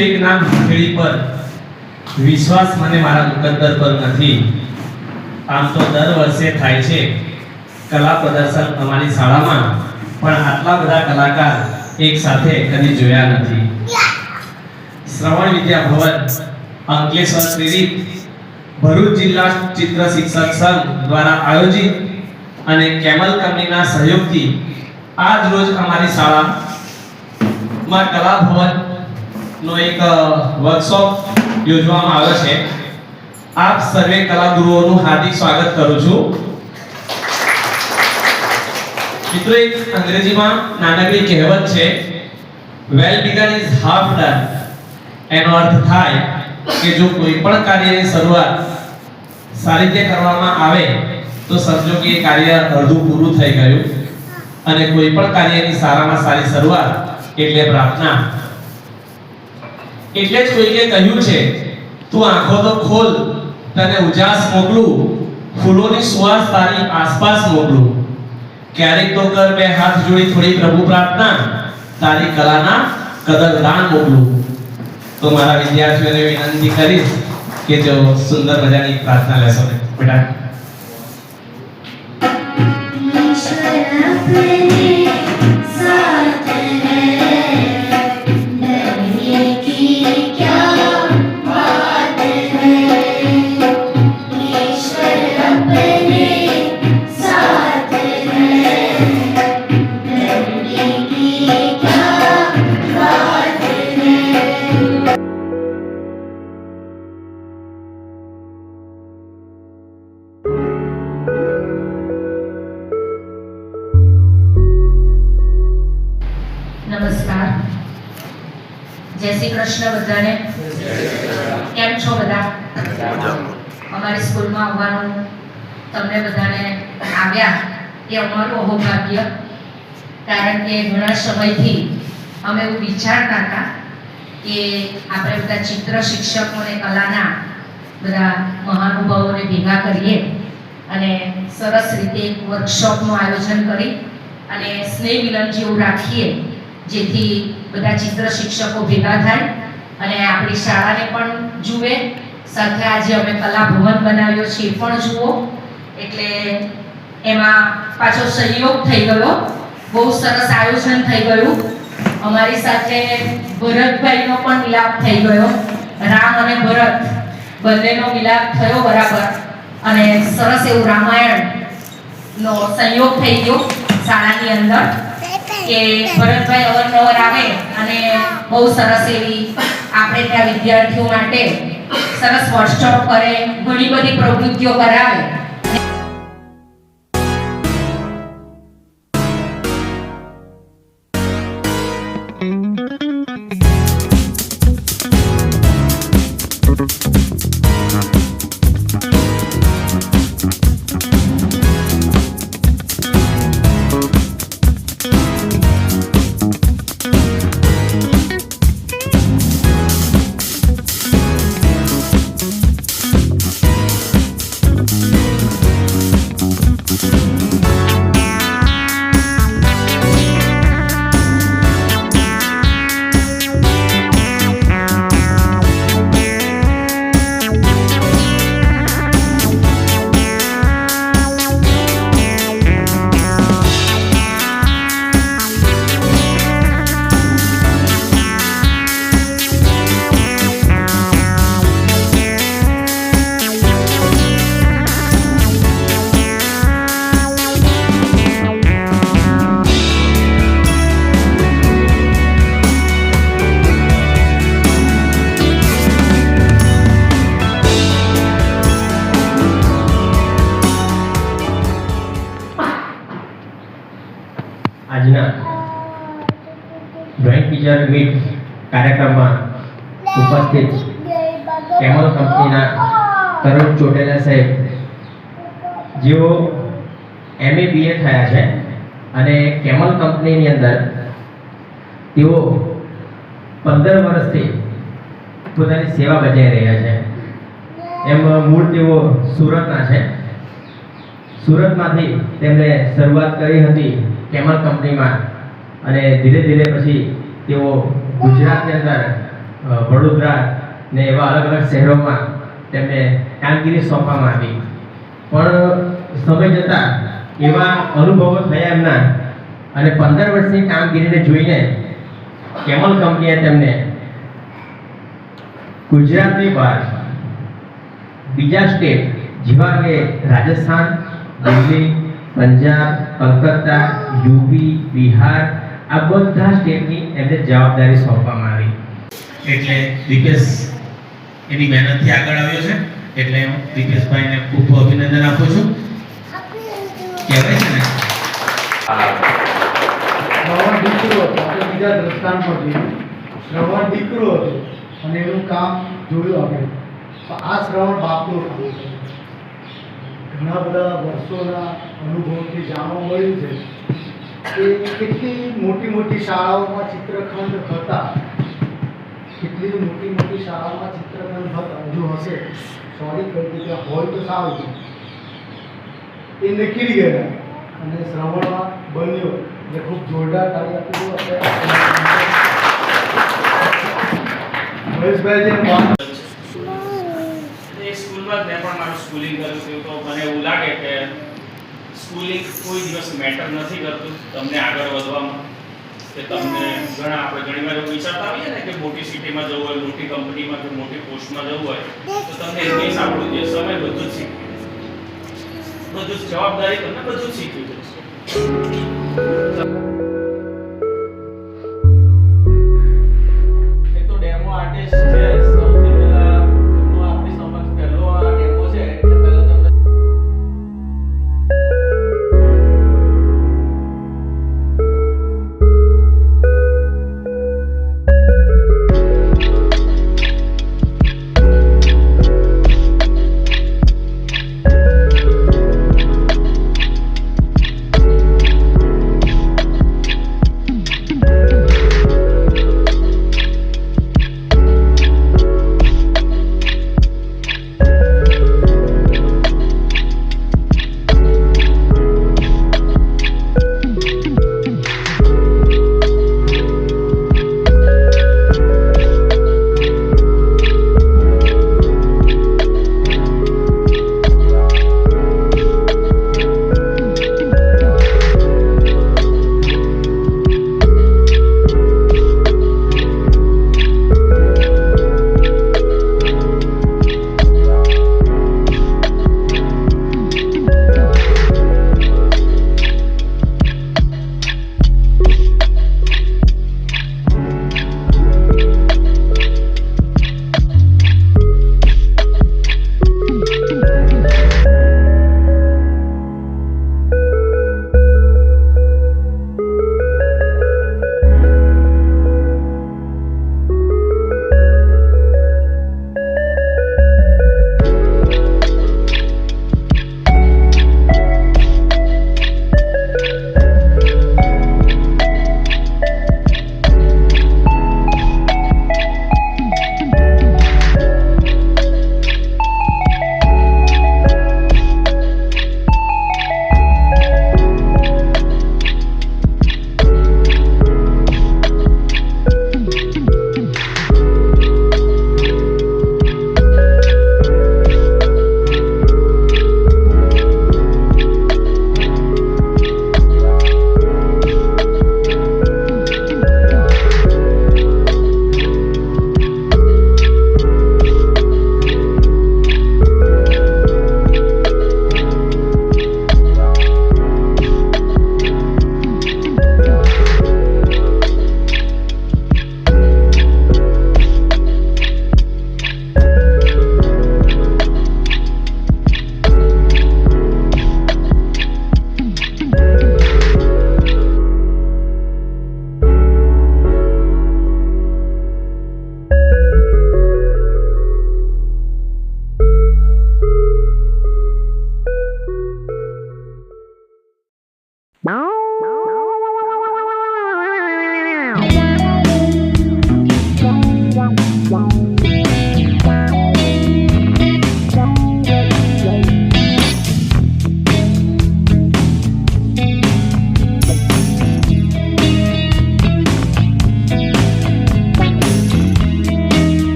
એક નામ હથેળી પર વિશ્વાસ મને મારા મુકદ્દર પર નથી. આમ તો દર વર્ષે થાય છે કલા પ્રદર્શન અમારી શાળામાં, પણ આટલા બધા કલાકાર એક સાથે કદી જોયા નથી. શ્રવણ વિદ્યા ભવન અંકલેશ્વર પ્રેરિત ભરૂચ જિલ્લા ચિત્ર શિક્ષક સંઘ દ્વારા આયોજિત અને કેમલ કંપનીના સહયોગથી આજ રોજ અમારી શાળામાં કલા ભવન નો એક વર્કશોપ યોજવામાં આવ્યો છે. આપ સર્વે કલાગુરુઓનું હાર્દિક સ્વાગત કરું છું. મિત્રો, એક અંગ્રેજીમાં નાનકડી કહેવત છે, વેલ બિગન ઇઝ હાફ ડન. એનો અર્થ થાય કે જો કોઈ પણ કાર્યની શરૂઆત સારી રીતે કરવામાં આવે તો સમજો કે એ કાર્ય અડધું પૂરું થઈ ગયું. અને કોઈ પણ કાર્યની સારામાં સારી શરૂઆત એટલે પ્રાર્થના. એટલે જ કોઈએ કહ્યું છે, તું આંખો તો ખોલ, તને ઉજાસ મોકલું, ફૂલોની સુવાસ તારી આસપાસ મોકલું. ક્યારેક તો કર બે હાથ જોડી થોડી પ્રભુ પ્રાર્થના, તારી કલાના કદરદાન મોકલું. તો મારા વિદ્યાર્થીઓને વિનંતી કરીશ કે જો સુંદર મજાની પ્રાર્થના લેશો બેટા. નમસ્કાર, જય શ્રી કૃષ્ણ બધાને. કેમ છો બધા? અમારી સ્કૂલમાં આવવાનું તમને બધાને આવ્યા એ અમારું અહોભાગ્ય. કારણ કે ઘણા સમયથી અમે એવું વિચારતા હતા કે આપણે બધા ચિત્ર શિક્ષકો અને કલાના બધા મહાનુભાવોને ભેગા કરીએ અને સરસ રીતે એક વર્કશોપનું આયોજન કરી અને સ્નેહ મિલન જેવું રાખીએ, જેથી બધા ચિત્ર શિક્ષકો ભેગા થાય અને આપણી શાળાને પણ જુએ, સાથે આજે અમે કલા ભવન બનાવ્યો છે એ પણ જુઓ. એટલે એમાં પાછો સહયોગ થઈ ગયો, બહુ સરસ આયોજન થઈ ગયું. અમારી સાથે ભરતભાઈનો પણ મિલાપ થઈ ગયો, રામ અને ભરત બંનેનો મિલાપ થયો બરાબર, અને સરસ એવું રામાયણનો સંયોગ થઈ ગયો શાળાની અંદર. કે ભરતભાઈ અવારનવાર આવે અને બહુ સરસ એવી આપણે ત્યાં વિદ્યાર્થીઓ માટે સરસ વર્કશોપ કરે, ઘણી બધી પ્રવૃત્તિઓ કરાવે. જનરલ મીટ કાર્યક્રમમાં ઉપસ્થિત કેમલ કંપનીના તરુણ ચોટેલા સાહેબ, જેઓ MA BA થયા છે અને કેમલ કંપનીની અંદર તેઓ 15 વર્ષથી પોતાની સેવા બજાવી રહ્યા છે. એમ મૂળ તેઓ સુરતના છે. સુરતમાંથી તેમણે શરૂઆત કરી હતી કેમલ કંપનીમાં અને ધીરે ધીરે પછી તેઓ ગુજરાતની અંદર વડોદરા ને એવા અલગ અલગ શહેરોમાં તેમને કામગીરી સોંપવામાં આવી. પણ સમય જતાં એવા અનુભવો થયા એમના અને 15 વર્ષની કામગીરીને જોઈને કેમલ કંપનીએ તેમને ગુજરાતની બહાર બીજા સ્ટેટ જેવા કે રાજસ્થાન, દિલ્હી, પંજાબ, કલકત્તા, યુપી, બિહાર આ બધા સ્ટેટની એમને જવાબદારી સોંપવામાં આવી. એટલે દીપેશ એની મહેનતથી આગળ આવ્યો છે. એટલે હું દીપેશભાઈને ખૂબ અભિનંદન આપું છું. કહેવાય છે ને શ્રવણ દીકરો હતો, આપણે બીજા દ્રષ્ટાંતમાં જોયું. શ્રવણ દીકરો હતો અને એનું કામ જોયું આપણે. પણ આ શ્રવણ બાપનું કામ છે. ઘણા બધા વર્ષોના અનુભવથી જાણવા મળ્યું છે કે કેટલી મોટી મોટી શાળાઓમાં ચિત્રખંડ હતા, કેટલી મોટી મોટી શાળાઓમાં ચિત્રખંડ હતા, હજુ હશે, સોરી કહી કે હોય તો સારું. એ નીકળી ગયા અને શ્રવણમાં બન્યો એટલે ખૂબ જોરદાર તાળી આપી મહેશભાઈ જેમ વાત એ સ્કૂલમાં જ મેં પણ મારું સ્કૂલિંગ કર્યું હતું, તો મને એવું લાગે કે સ્કૂલિંગ કોઈ દિવસ મેટર નથી કરતું તમને આગળ વધવામાં. કે તમને આપણે ઘણીવાર એવું વિચારતા હોઈએ ને કે મોટી સિટીમાં જવું હોય, મોટી કંપનીમાં કે મોટી પોસ્ટમાં જવું હોય તો તમને ઇંગ્લિશ આવડવું જોઈએ, સમય બધું જ શીખવું, બધું જ જવાબદારી તમને બધું જ શીખવી જશે.